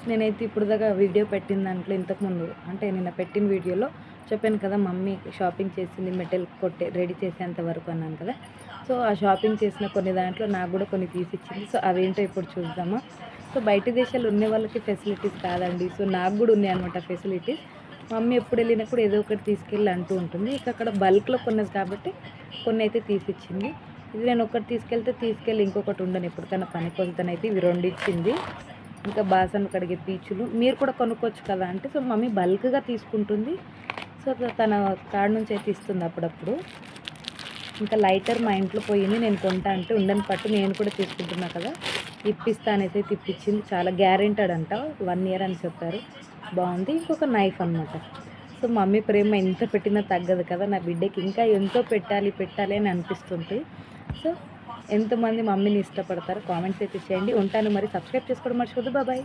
నేనైతే ఇప్పుడు దాకా వీడియో పెట్టిన దాంట్లో ఇంతకుముందు అంటే నిన్న పెట్టిన వీడియోలో చెప్పాను కదా, మమ్మీ షాపింగ్ చేసింది మెటల్ కొట్టే రెడీ చేసేంత వరకు అన్నాను కదా. సో ఆ షాపింగ్ చేసిన కొన్ని దాంట్లో నాకు కూడా కొన్ని తీసిచ్చింది. సో అవేంటో ఇప్పుడు చూద్దామా. సో బయట దేశాలు ఉన్న వాళ్ళకి ఫెసిలిటీస్ కాదండి, సో నాకు కూడా ఉన్నాయి అనమాట ఫెసిలిటీస్. మమ్మీ ఎప్పుడు వెళ్ళినప్పుడు ఏదో ఒకటి తీసుకెళ్ళి అంటూ ఉంటుంది. ఇక అక్కడ బల్క్లో కొన్నది కాబట్టి కొన్ని అయితే తీసిచ్చింది. ఇది నేను ఒకటి తీసుకెళ్ళి ఇంకొకటి ఉండను, ఎప్పటికైనా పనికొస్తానైతే ఇవి రెండు ఇచ్చింది. ఇంకా బాసన్లు కడిగే పీచులు మీరు కూడా కొనుక్కోవచ్చు కదా అంటే, సో మమ్మీ బల్క్గా తీసుకుంటుంది. సో తన కాడ నుంచి అయితే ఇస్తుంది అప్పుడప్పుడు. ఇంకా లైటర్ మా ఇంట్లో పోయింది, నేను కొంటా అంటే ఉండని పట్టు నేను కూడా తీసుకుంటున్నా కదా, ఇప్పిస్తా అనేసి అయితే ఇప్పించింది. చాలా గ్యారెంటెడ్ అంట, 1 ఇయర్ అని చెప్పారు. బాగుంది. ఇంకొక నైఫ్ అనమాట. సో మమ్మీ ప్రేమ ఎంత పెట్టినా తగ్గదు కదా, నా బిడ్డకి ఇంకా ఎంతో పెట్టాలి అని అనిపిస్తుంది. సో ఎంతమంది మమ్మీని ఇష్టపడతారో కామెంట్స్ అయితే చేయండి. ఉంటాను మరి, సబ్స్క్రైబ్ చేసుకోవడం మర్చిపోద్దు. బాయ్.